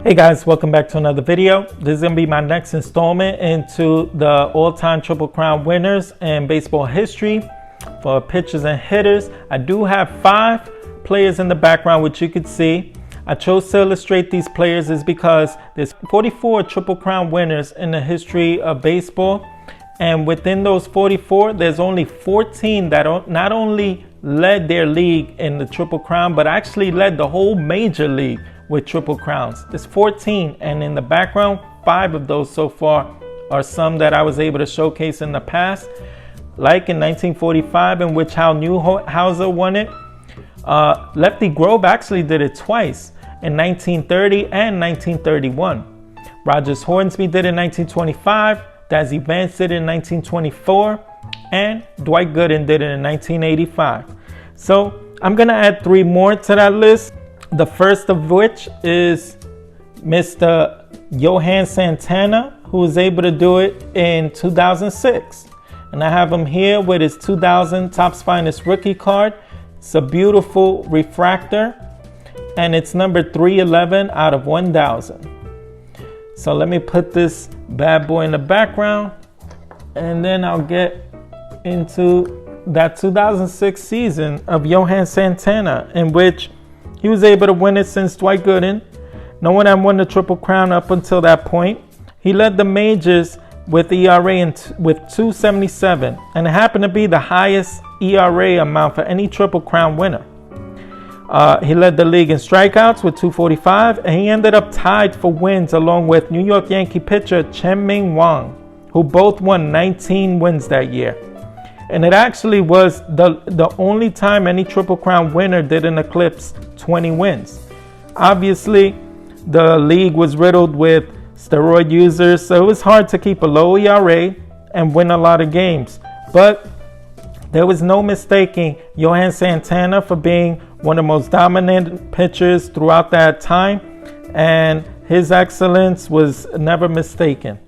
Hey guys, welcome back to another video. This is going to be my next installment into the all-time Triple Crown winners in baseball history for pitchers and hitters. I do have 5 players in the background, which you could see. I chose to illustrate these players is because there's 44 Triple Crown winners in the history of baseball. And within those 44, there's only 14 that not only led their league in the Triple Crown, but actually led the whole major league with Triple Crowns. There's 14, and in the background, 5 of those so far are some that I was able to showcase in the past, like in 1945, in which Hal Newhouser won it. Lefty Grove actually did it twice, in 1930 and 1931. Rogers Hornsby did it in 1925, Dazzy Vance did it in 1924, and Dwight Gooden did it in 1985. So I'm gonna add 3 more to that list. The first of which is Mr. Johan Santana, who was able to do it in 2006. And I have him here with his 2000 Topps Finest rookie card. It's a beautiful refractor, and it's number 311 out of 1,000. So let me put this bad boy in the background, and then I'll get into that 2006 season of Johan Santana, in which he was able to win it since Dwight Gooden. No one had won the Triple Crown up until that point. He led the majors with ERA with 2.77, and it happened to be the highest ERA amount for any Triple Crown winner. He led the league in strikeouts with 245, and he ended up tied for wins along with New York Yankee pitcher Chien-Ming Wang, who both won 19 wins that year. And it actually was the only time any Triple Crown winner didn't eclipse 20 wins. Obviously, the league was riddled with steroid users, so it was hard to keep a low ERA and win a lot of games. But there was no mistaking Johan Santana for being one of the most dominant pitchers throughout that time, and his excellence was never mistaken.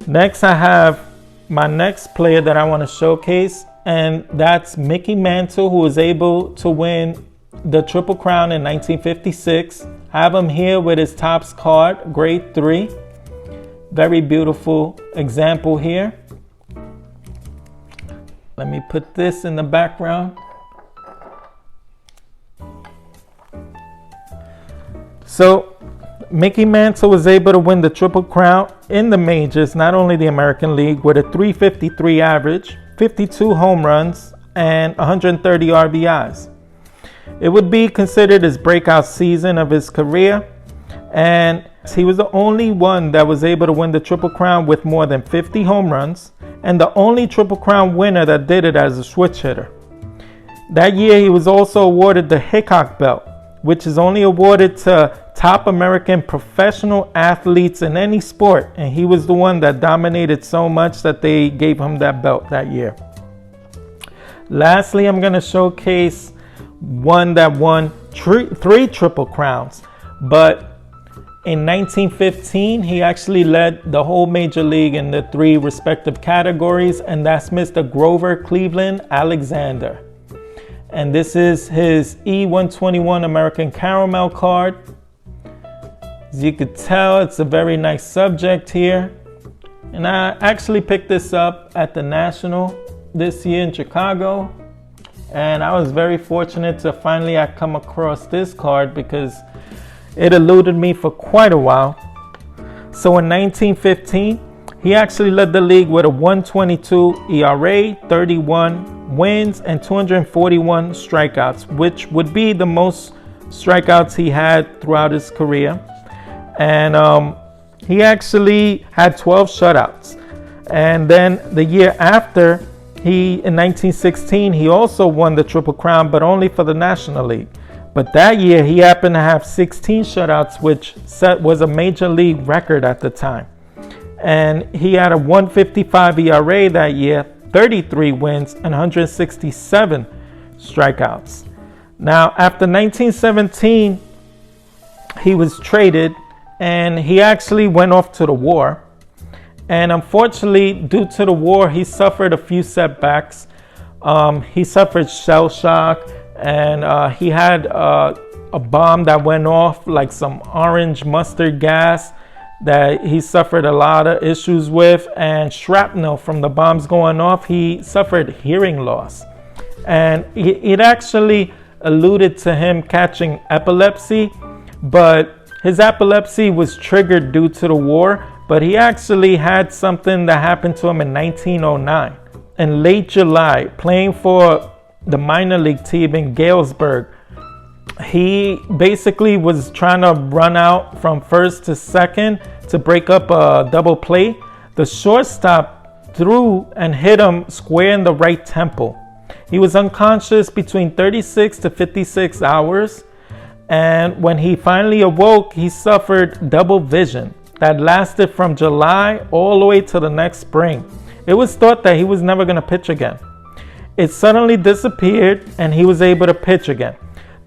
Next, I have my next player that I want to showcase, and that's Mickey Mantle, who was able to win the Triple Crown in 1956. I have him here with his Topps card, grade 3. Very beautiful example here. Let me put this in the background. So Mickey Mantle was able to win the Triple Crown in the majors, not only the American League, with a 353 average, 52 home runs, and 130 RBIs. It would be considered his breakout season of his career, and he was the only one that was able to win the Triple Crown with more than 50 home runs, and the only Triple Crown winner that did it as a switch hitter. That year, he was also awarded the Hickok Belt, which is only awarded to top American professional athletes in any sport, and he was the one that dominated so much that they gave him that belt that year. Lastly, I'm going to showcase one that won 3 Triple Crowns, but in 1915 he actually led the whole major league in the 3 respective categories, and that's Mr. Grover Cleveland Alexander. And this is his E121 American Caramel card. As you could tell, it's a very nice subject here. And I actually picked this up at the National this year in Chicago. And I was very fortunate to finally come across this card because it eluded me for quite a while. So in 1915, he actually led the league with a 122 ERA, 31 wins, and 241 strikeouts, which would be the most strikeouts he had throughout his career. And he actually had 12 shutouts. And then the year after, in 1916, he also won the Triple Crown, but only for the National League. But that year, he happened to have 16 shutouts, which was a major league record at the time. And he had a 155 ERA that year, 33 wins, and 167 strikeouts. Now, after 1917, he was traded, and he actually went off to the war. And unfortunately, due to the war, he suffered a few setbacks. He suffered shell shock, and he had a bomb that went off, like some orange mustard gas that he suffered a lot of issues with, and shrapnel from the bombs going off. He suffered hearing loss, and it actually alluded to him catching epilepsy, but his epilepsy was triggered due to the war. But he actually had something that happened to him in 1909 in late July, playing for the minor league team in Galesburg. He basically was trying to run out from first to second to break up a double play. The shortstop threw and hit him square in the right temple. He was unconscious between 36 to 56 hours. And when he finally awoke, he suffered double vision that lasted from July all the way to the next spring. It was thought that he was never going to pitch again. It suddenly disappeared and he was able to pitch again.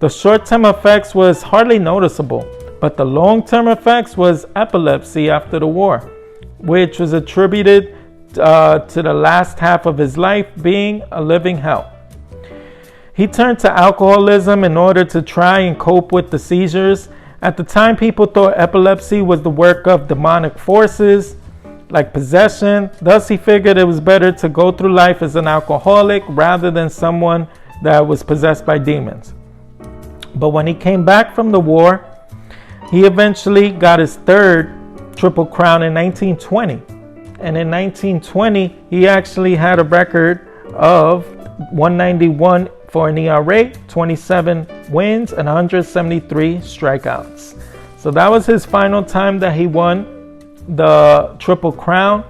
The short-term effects was hardly noticeable, but the long-term effects was epilepsy after the war, which was attributed to the last half of his life being a living hell. He turned to alcoholism in order to try and cope with the seizures. At the time, people thought epilepsy was the work of demonic forces, like possession. Thus, he figured it was better to go through life as an alcoholic rather than someone that was possessed by demons. But when he came back from the war, he eventually got his third Triple Crown in 1920. And in 1920, he actually had a record of 191 for an ERA, 27 wins, and 173 strikeouts. So that was his final time that he won the Triple Crown.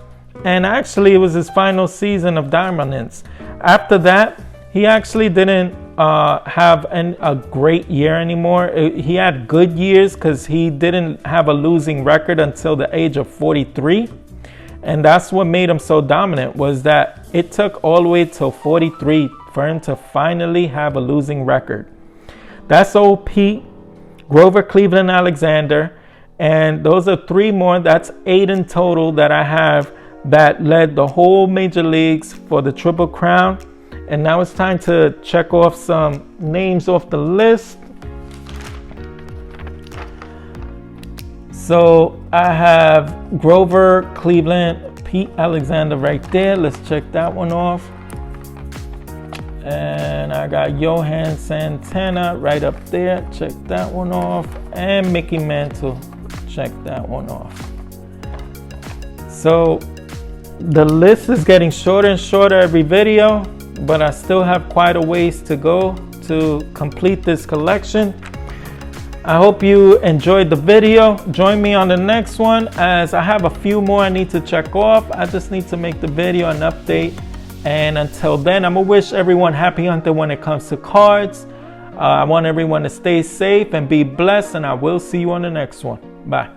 And actually, it was his final season of dominance. After that, he actually didn't have a great year anymore. He had good years because he didn't have a losing record until the age of 43. And that's what made him so dominant, was that it took all the way till 43 for him to finally have a losing record. That's old Pete, Grover Cleveland Alexander, and those are three more. That's 8 in total that I have that led the whole major leagues for the Triple Crown. And now it's time to check off some names off the list. So I have Grover Cleveland, Pete Alexander right there. Let's check that one off. And I got Johan Santana right up there. Check that one off. And Mickey Mantle. Check that one off. So the list is getting shorter and shorter every video, but I still have quite a ways to go to complete this collection. I hope you enjoyed the video. Join me on the next one, as I have a few more I need to check off. I just need to make the video an update. And until then, I'm gonna wish everyone happy hunting when it comes to cards. I want everyone to stay safe and be blessed, and I will see you on the next one. Bye.